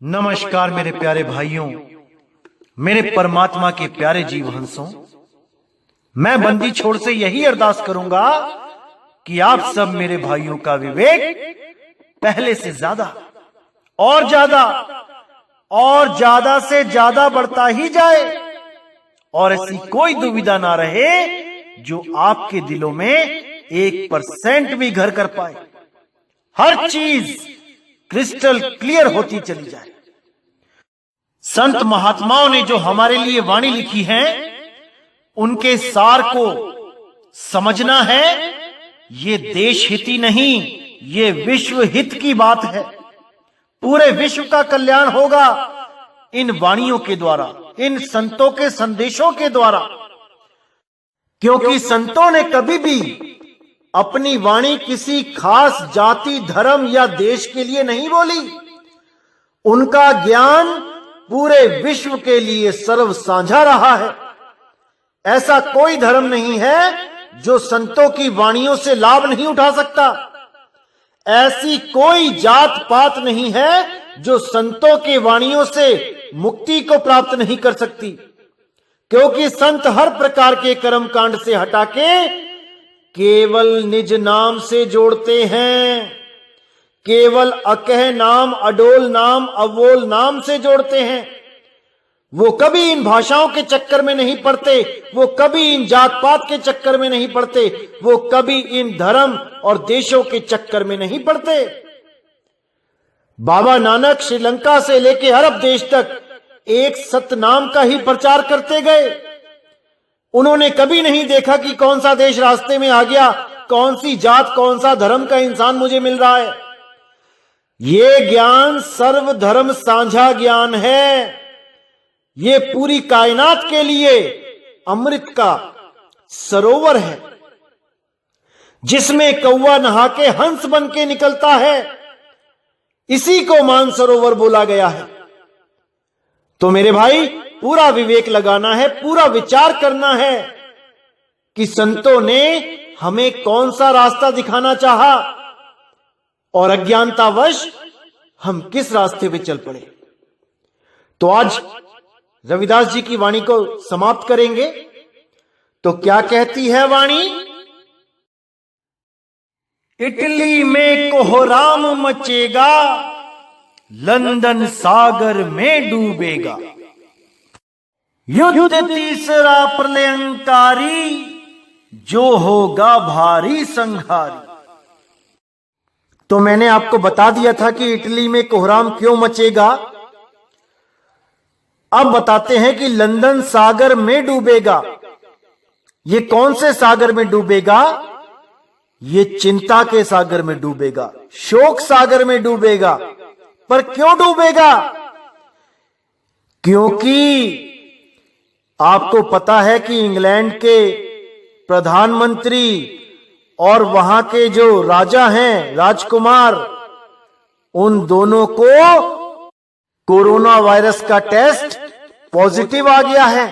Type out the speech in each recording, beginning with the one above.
नमस्कार मेरे प्यारे भाइयों, मेरे परमात्मा के प्यारे जीव हंसों। मैं बंदी छोड़ से यही अरदास करूंगा कि आप सब मेरे भाइयों का विवेक पहले से ज्यादा और ज्यादा से ज्यादा बढ़ता ही जाए और ऐसी कोई दुविधा ना रहे जो आपके दिलों में 1% भी घर कर पाए। हर चीज क्रिस्टल क्लियर होती चली जाए। संत महात्माओं ने जो हमारे लिए वाणी लिखी है, उनके सार को समझना है। ये देश हित ही नहीं, ये विश्व हित की बात है। पूरे विश्व का कल्याण होगा इन वाणियों के द्वारा, इन संतों के संदेशों के द्वारा। क्योंकि संतों ने कभी भी अपनी वाणी किसी खास जाति, धर्म या देश के लिए नहीं बोली। उनका ज्ञान पूरे विश्व के लिए सर्व साझा रहा है। ऐसा कोई धर्म नहीं है जो संतों की वाणियों से लाभ नहीं उठा सकता। ऐसी कोई जात पात नहीं है जो संतों के वाणियों से मुक्ति को प्राप्त नहीं कर सकती। क्योंकि संत हर प्रकार के कर्म कांड से हटा के केवल निज नाम से जोड़ते हैं। केवल अकह नाम, अडोल नाम, अवोल नाम से जोड़ते हैं। वो कभी इन भाषाओं के चक्कर में नहीं पड़ते, वो कभी इन जात पात के चक्कर में नहीं पड़ते, वो कभी इन धर्म और देशों के चक्कर में नहीं पड़ते। बाबा नानक श्रीलंका से लेके अरब देश तक एक सतनाम का ही प्रचार करते गए। उन्होंने कभी नहीं देखा कि कौन सा देश रास्ते में आ गया, कौन सी जात, कौन सा धर्म का इंसान मुझे मिल रहा है। ये ज्ञान सर्व धर्म साझा ज्ञान है। ये पूरी कायनात के लिए अमृत का सरोवर है, जिसमें कौवा नहा के हंस बन के निकलता है। इसी को मानसरोवर बोला गया है। तो मेरे भाई, पूरा विवेक लगाना है, पूरा विचार करना है कि संतों ने हमें कौन सा रास्ता दिखाना चाहा और अज्ञानतावश हम किस रास्ते पे चल पड़े। तो आज रविदास जी की वाणी को समाप्त करेंगे। तो क्या कहती है वाणी? इटली में कोहराम मचेगा, लंदन सागर में डूबेगा। युद्ध तीसरा प्रलयंकारी, जो होगा भारी संहारी। तो मैंने आपको बता दिया था कि इटली में कोहराम क्यों मचेगा। अब बताते हैं कि लंदन सागर में डूबेगा। ये कौन से सागर में डूबेगा? ये चिंता के सागर में डूबेगा, शोक सागर में डूबेगा। पर क्यों डूबेगा? क्योंकि आपको पता है कि इंग्लैंड के प्रधानमंत्री और वहां के जो राजा हैं, राजकुमार, उन दोनों को कोरोना वायरस का टेस्ट पॉजिटिव आ गया है।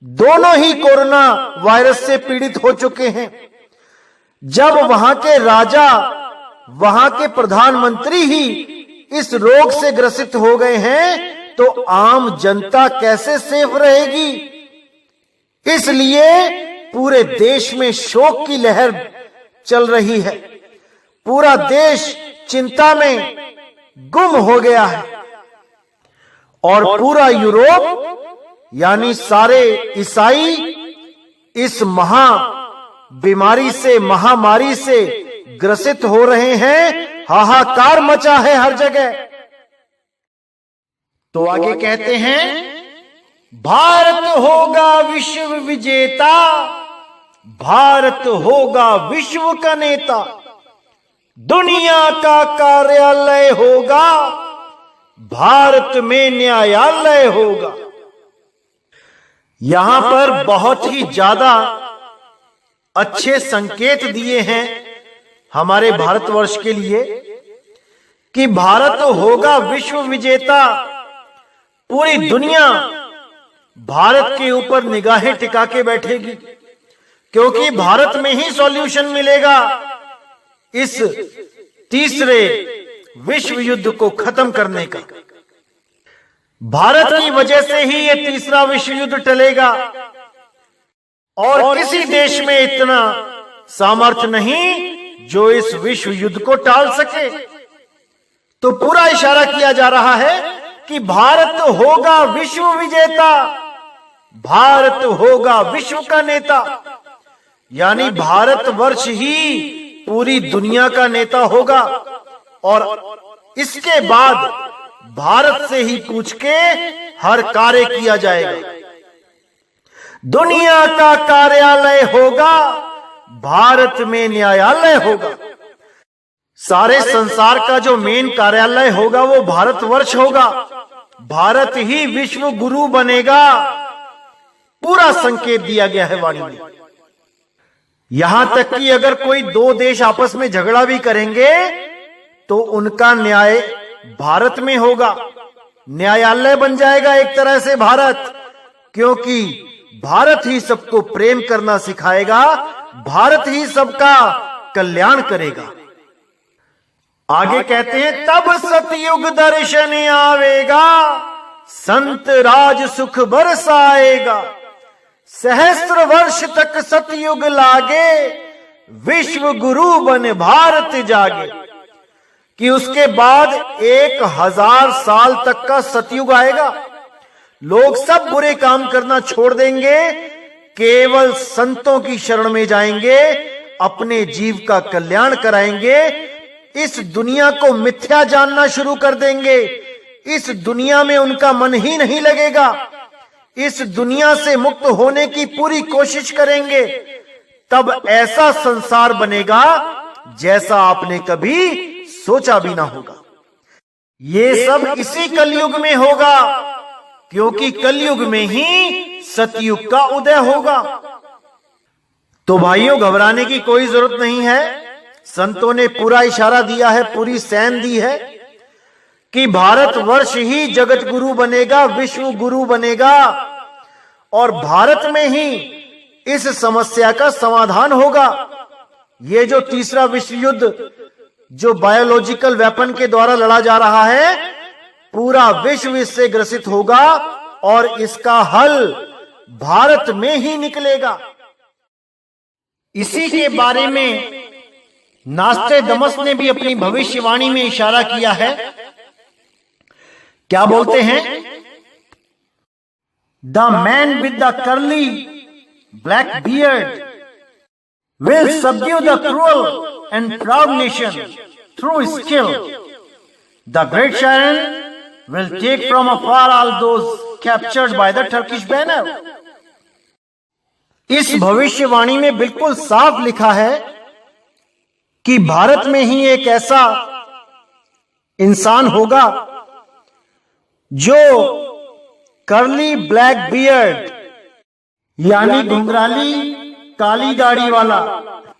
दोनों ही कोरोना वायरस से पीड़ित हो चुके हैं। जब वहां के राजा, वहां के प्रधानमंत्री ही इस रोग से ग्रसित हो गए हैं, तो आम जनता कैसे सेफ रहेगी? इसलिए पूरे देश में शोक की लहर चल रही है। पूरा देश चिंता में गुम हो गया है और पूरा यूरोप यानी सारे ईसाई इस बीमारी से, महामारी से ग्रसित हो रहे हैं। हाहाकार मचा है हर जगह। तो आगे कहते हैं, भारत होगा विश्व विजेता, भारत होगा विश्व का नेता, दुनिया का कार्यालय होगा, भारत में न्यायालय होगा। यहां पर बहुत ही ज्यादा अच्छे संकेत दिए हैं हमारे भारतवर्ष के लिए कि भारत होगा विश्व विजेता। पूरी दुनिया भारत के ऊपर निगाहें टिका के बैठेगी, क्योंकि भारत में ही सॉल्यूशन मिलेगा इस तीसरे विश्व युद्ध को खत्म करने का। भारत की वजह से ही ये तीसरा विश्व युद्ध टलेगा और किसी देश में इतना सामर्थ्य नहीं जो इस विश्व युद्ध को टाल सके। तो पूरा इशारा किया जा रहा है कि भारत होगा विश्व विजेता, भारत होगा विश्व का नेता, यानी भारतवर्ष ही पूरी दुनिया का नेता होगा और इसके बाद भारत से ही पूछ के हर कार्य किया जाएगा। दुनिया का कार्यालय होगा, भारत में न्यायालय होगा। सारे संसार का जो मेन कार्यालय होगा वो भारतवर्ष होगा, भारत ही विश्व गुरु बनेगा। पूरा संकेत दिया गया है वाणी में। यहां तक कि अगर कोई दो देश आपस में झगड़ा भी करेंगे तो उनका न्याय भारत में होगा, न्यायालय बन जाएगा एक तरह से भारत, क्योंकि भारत ही सबको प्रेम करना सिखाएगा, भारत ही सबका कल्याण करेगा। आगे कहते हैं तब सतयुग दर्शन आवेगा, संत राज सुख बरसाएगा। सहस्त्र वर्ष तक सतयुग लागे, विश्व गुरु बन भारत जागे। कि उसके बाद 1000 साल तक का सतयुग आएगा, लोग सब बुरे काम करना छोड़ देंगे, केवल संतों की शरण में जाएंगे, अपने जीव का कल्याण कराएंगे, इस दुनिया को मिथ्या जानना शुरू कर देंगे, इस दुनिया में उनका मन ही नहीं लगेगा, इस दुनिया से मुक्त होने की पूरी कोशिश करेंगे। तब ऐसा संसार बनेगा जैसा आपने कभी सोचा भी ना होगा। ये सब इसी कलयुग में होगा, क्योंकि कलयुग में ही सतयुग का उदय होगा। तो भाइयों, घबराने की कोई जरूरत नहीं है। संतों ने पूरा इशारा दिया है, पूरी सेंध दी है कि भारतवर्ष ही जगत गुरु बनेगा, विश्व गुरु बनेगा और भारत में ही इस समस्या का समाधान होगा। ये जो तीसरा विश्व युद्ध जो बायोलॉजिकल वेपन के द्वारा लड़ा जा रहा है, पूरा विश्व इससे ग्रसित होगा और इसका हल भारत में ही निकलेगा। इसी के बारे में नास्टेडमस ने भी अपनी भविष्यवाणी में इशारा किया है। क्या बोलते हैं? The man with the curly black beard will subdue the cruel and proud nation through skill. The great Sharon will take from afar all those captured by the Turkish banner. इस भविष्यवाणी में बिल्कुल साफ लिखा है कि भारत में ही एक ऐसा इंसान होगा जो कर्ली ब्लैक बियर्ड यानी घुंघराली काली दाढ़ी वाला,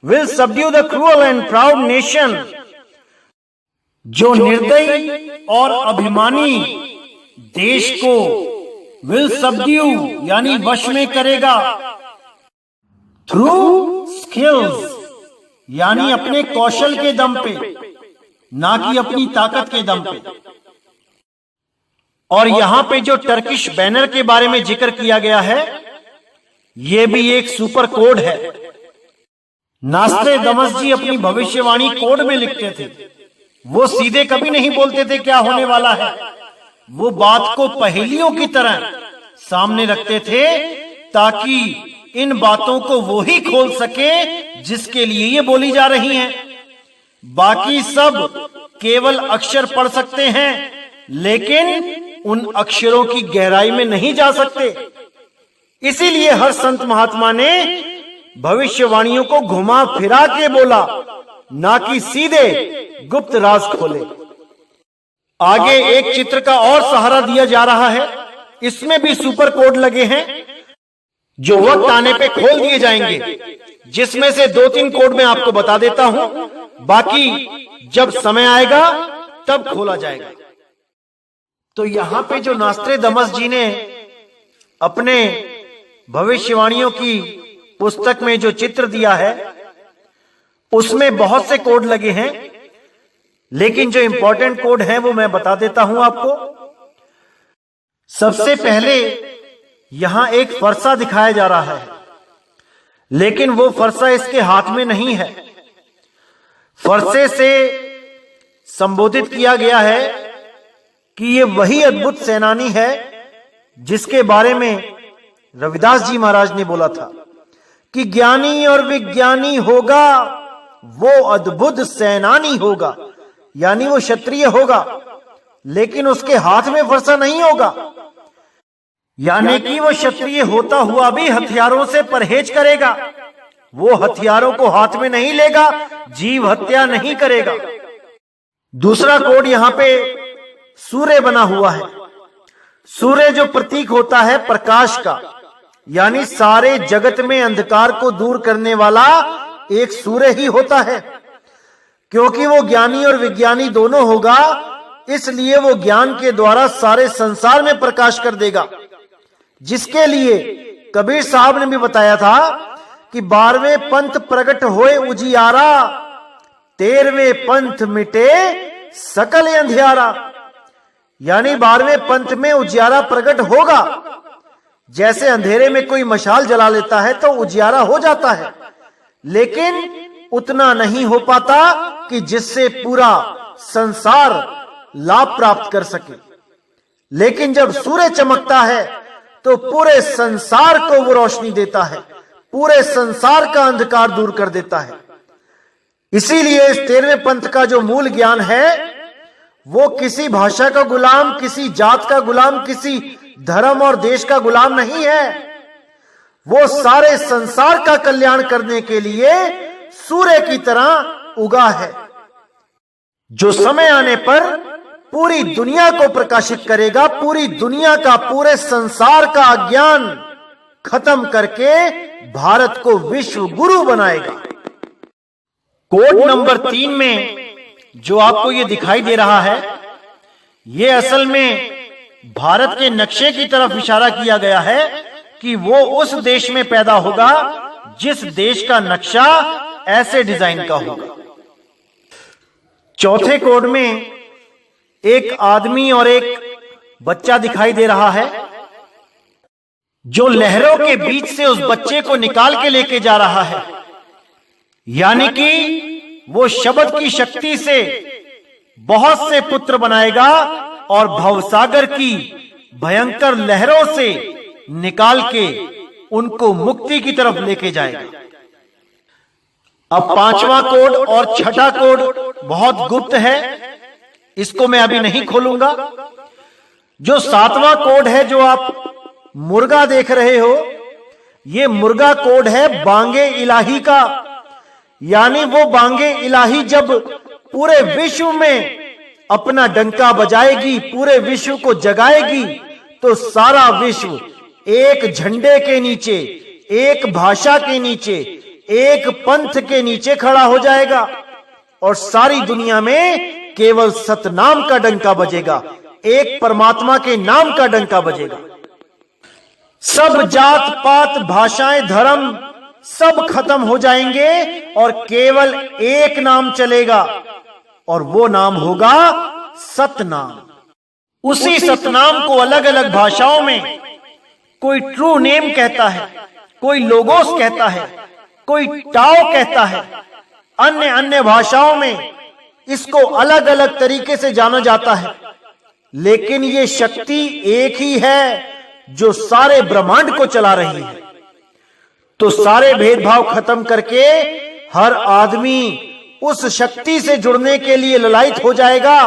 will subdue the cruel and proud nation, जो निर्दयी और अभिमानी देश को will subdue यानी वश में करेगा, through skills यानी अपने कौशल के दम पे, ना कि अपनी ताकत के दम पे। और यहां पे जो टर्किश बैनर के बारे में जिक्र किया गया है, ये भी एक सुपर कोड है। नास्टेडमस जी अपनी भविष्यवाणी कोड में लिखते थे, वो सीधे कभी नहीं बोलते थे क्या होने वाला है, वो बात को पहेलियों की तरह सामने रखते थे ताकि इन बातों को वो ही खोल सके जिसके लिए ये बोली जा रही हैं। बाकी सब केवल अक्षर पढ़ सकते हैं, लेकिन उन अक्षरों की गहराई में नहीं जा सकते। इसीलिए हर संत महात्मा ने भविष्यवाणियों को घुमा फिरा के बोला, ना कि सीधे गुप्त राज खोले। आगे एक चित्र का और सहारा दिया जा रहा है, इसमें भी सुपर कोड लगे हैं जो वक्त आने पे खोल दिए जाएंगे, जिसमें से 2-3 कोड मैं आपको बता देता हूं, बाकी जब समय आएगा तब खोला जाएगा। तो यहां पे जो नास्टेडमस जी ने अपने भविष्यवाणियों की पुस्तक में जो चित्र दिया है, उसमें बहुत से कोड लगे हैं, लेकिन जो इंपॉर्टेंट कोड है वो मैं बता देता हूं आपको। सबसे पहले यहां एक फरसा दिखाया जा रहा है, लेकिन वो फरसा इसके हाथ में नहीं है। फरसे से संबोधित किया गया है कि ये वही अद्भुत सेनानी है जिसके बारे में रविदास जी महाराज ने बोला था कि ज्ञानी और विज्ञानी होगा वो अद्भुत सेनानी होगा, यानी वो क्षत्रिय होगा, लेकिन उसके हाथ में फरसा नहीं होगा। यानी कि वो क्षत्रिय होता हुआ भी हथियारों से परहेज करेगा, वो हथियारों को हाथ में नहीं लेगा, जीव हत्या नहीं करेगा। दूसरा कोड यहां पे सूर्य बना हुआ है। सूर्य जो प्रतीक होता है प्रकाश का, यानी सारे जगत में अंधकार को दूर करने वाला एक सूर्य ही होता है। क्योंकि वो ज्ञानी और विज्ञानी दोनों होगा, इसलिए वो ज्ञान के द्वारा सारे संसार में प्रकाश कर देगा, जिसके लिए कबीर साहब ने भी बताया था कि 12वें पंथ प्रकट होए उजियारा, 13वें पंथ मिटे सकल अंधियारा। यानी 12वें पंथ में उजियारा प्रकट होगा। जैसे अंधेरे में कोई मशाल जला लेता है तो उजियारा हो जाता है, लेकिन उतना नहीं हो पाता कि जिससे पूरा संसार लाभ प्राप्त कर सके। लेकिन जब सूर्य चमकता है तो पूरे संसार को वो रोशनी देता है, पूरे संसार का अंधकार दूर कर देता है। इसीलिए इस 13वें पंथ का जो मूल ज्ञान है वो किसी भाषा का गुलाम, किसी जात का गुलाम, किसी धर्म और देश का गुलाम नहीं है। वो सारे संसार का कल्याण करने के लिए सूर्य की तरह उगा है, जो समय आने पर पूरी दुनिया को प्रकाशित करेगा, पूरी दुनिया का, पूरे संसार का अज्ञान खत्म करके भारत को विश्व गुरु बनाएगा। कोड नंबर 3 में जो आपको ये दिखाई दे रहा है, ये असल में भारत के नक्शे की तरफ इशारा किया गया है कि वो उस देश में पैदा होगा जिस देश का नक्शा ऐसे डिजाइन का होगा। चौथे कोड में एक आदमी और एक बच्चा दिखाई दे रहा है, जो लहरों के बीच से उस बच्चे को निकाल के लेके जा रहा है। यानी कि वो शब्द की शक्ति से बहुत से पुत्र बनाएगा और भवसागर की भयंकर लहरों से निकाल के उनको मुक्ति की तरफ लेके जाएगा। अब 5वां कोड और 6ठा कोड बहुत गुप्त है, इसको मैं अभी नहीं खोलूंगा। जो 7वां कोड है, जो आप मुर्गा देख रहे हो, ये मुर्गा कोड है बांगे इलाही का। यानी वो बांगे इलाही जब पूरे विश्व में अपना डंका बजाएगी, पूरे विश्व को जगाएगी, तो सारा विश्व एक झंडे के नीचे, एक भाषा के नीचे, एक पंथ के नीचे खड़ा हो जाएगा और सारी दुनिया में केवल सतनाम का डंका बजेगा, एक परमात्मा के नाम का डंका बजेगा। सब जात पात, भाषाएं, धर्म सब खत्म हो जाएंगे और केवल एक नाम चलेगा और वो नाम होगा सतनाम। उसी सतनाम को अलग अलग भाषाओं में कोई ट्रू नेम कहता है, कोई लोगोस कहता है, कोई टाओ कहता है। अन्य अन्य भाषाओं में इसको अलग अलग तरीके से जाना जाता है, लेकिन ये शक्ति एक ही है जो सारे ब्रह्मांड को चला रही है। तो सारे भेदभाव खत्म करके हर आदमी उस शक्ति से जुड़ने के लिए ललायत हो जाएगा,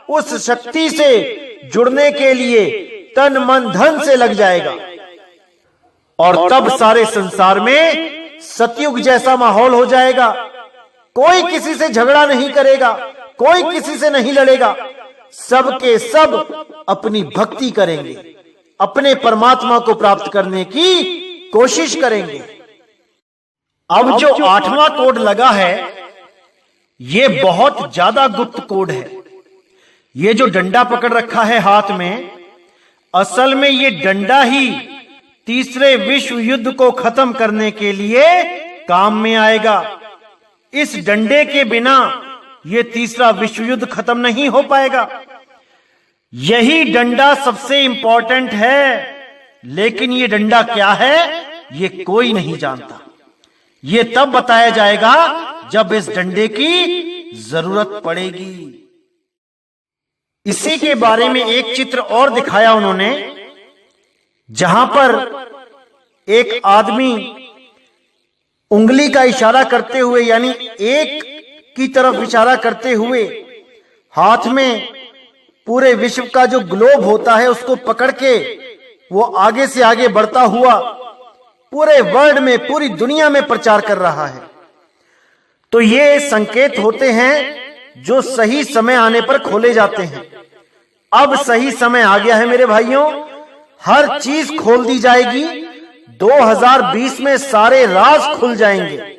उस शक्ति से जुड़ने के लिए तन मन धन से लग जाएगा और तब सारे संसार में सतयुग जैसा माहौल हो जाएगा। कोई किसी से झगड़ा नहीं करेगा, कोई किसी से नहीं लड़ेगा, सबके सब अपनी भक्ति करेंगे, अपने परमात्मा को प्राप्त करने की कोशिश करेंगे। अब जो 8वां कोड लगा है, ये बहुत ज्यादा गुप्त कोड है। ये जो डंडा पकड़ रखा है हाथ में, असल में ये डंडा ही तीसरे विश्व युद्ध को खत्म करने के लिए काम में आएगा। इस डंडे के बिना ये तीसरा विश्व युद्ध खत्म नहीं हो पाएगा। यही डंडा सबसे इंपॉर्टेंट है, लेकिन ये डंडा क्या है ये कोई नहीं जानता। ये तब बताया जाएगा जब इस डंडे की जरूरत पड़ेगी। इसी के बारे में एक चित्र और दिखाया उन्होंने, जहां पर एक आदमी उंगली का इशारा करते हुए, यानी एक की तरफ इशारा करते हुए, हाथ में पूरे विश्व का जो ग्लोब होता है उसको पकड़ के वो आगे से आगे बढ़ता हुआ पूरे वर्ल्ड में, पूरी दुनिया में प्रचार कर रहा है। तो ये संकेत होते हैं जो सही समय आने पर खोले जाते हैं। अब सही समय आ गया है मेरे भाइयों, हर चीज खोल दी जाएगी। 2020 में सारे राज खुल जाएंगे।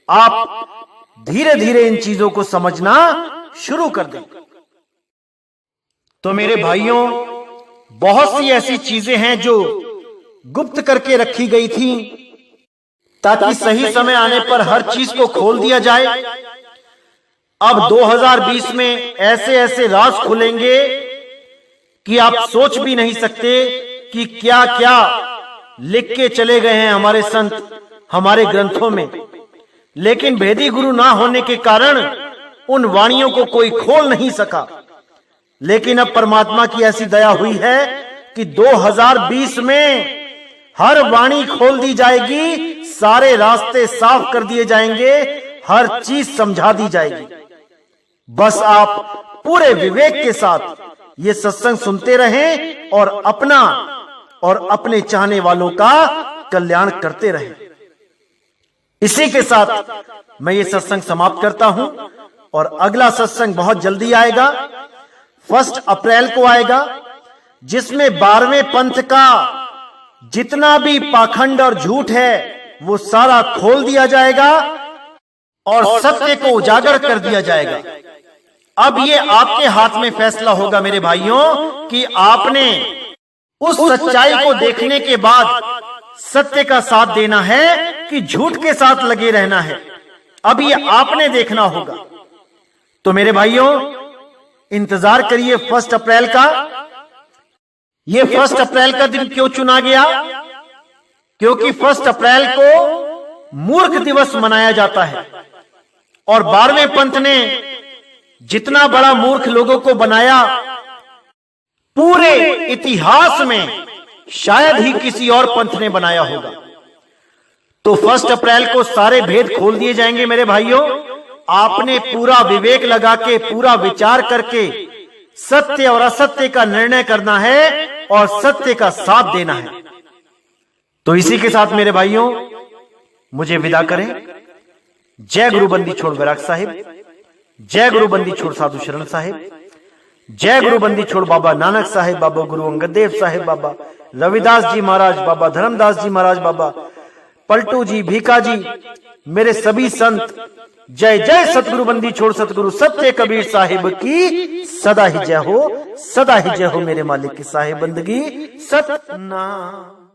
आप धीरे धीरे इन चीजों को समझना शुरू कर दें। तो मेरे भाइयों, बहुत सी ऐसी चीजें हैं जो गुप्त करके रखी गई थी ताकि सही समय आने पर हर चीज को खोल दिया जाए। अब 2020 में ऐसे ऐसे राज खुलेंगे कि आप सोच भी नहीं सकते कि क्या क्या लिख के चले गए हैं हमारे संत हमारे ग्रंथों में। लेकिन भेदी गुरु ना होने के कारण उन वाणियों को कोई खोल नहीं सका। लेकिन अब परमात्मा की ऐसी दया हुई है कि 2020 में हर वाणी खोल दी जाएगी, सारे रास्ते साफ कर दिए जाएंगे, हर चीज समझा दी जाएगी। बस आप पूरे विवेक के साथ ये सत्संग सुनते रहें और अपना और अपने चाहने वालों का कल्याण करते रहें। इसी के साथ मैं ये सत्संग समाप्त करता हूं और अगला सत्संग बहुत जल्दी आएगा, 1 अप्रैल को आएगा, जिसमें 12वें पंथ का जितना भी पाखंड और झूठ है वो सारा खोल दिया जाएगा और सत्य को उजागर कर दिया जाएगा। अब ये आपके हाथ में फैसला होगा मेरे भाइयों कि आपने उस सच्चाई को देखने के बाद सत्य का साथ देना है कि झूठ के साथ लगे रहना है। अब ये आपने देखना होगा। तो मेरे भाइयों, इंतजार करिए 1 अप्रैल का। ये 1 अप्रैल का दिन क्यों चुना गया? क्योंकि 1 अप्रैल को मूर्ख दिवस मनाया जाता है और 12वें पंथ ने जितना बड़ा मूर्ख लोगों को बनाया, पूरे इतिहास में शायद ही किसी और पंथ ने बनाया होगा। तो 1 अप्रैल को सारे भेद खोल दिए जाएंगे मेरे भाइयों। आपने पूरा विवेक लगा के, पूरा विचार करके सत्य और असत्य का निर्णय करना है और सत्य का साथ देना है। तो इसी के साथ मेरे भाइयों मुझे विदा करें। जय गुरु बंदी छोड़ बैराग साहिब, जय गुरु बंदी छोड़ साधु शरण साहिब, जय गुरु बंदी छोड़ बाबा नानक साहिब, बाबा गुरु अंगद देव साहिब, बाबा रविदास जी महाराज, बाबा धर्मदास जी महाराज, बाबा पलटू जी, भीखा जी, मेरे सभी संत। जय जय सतगुरु बंदी छोड़ सतगुरु सत्य कबीर साहिब की सदा ही जय हो, सदा ही जय हो मेरे मालिक की साहिब बंदगी सतना।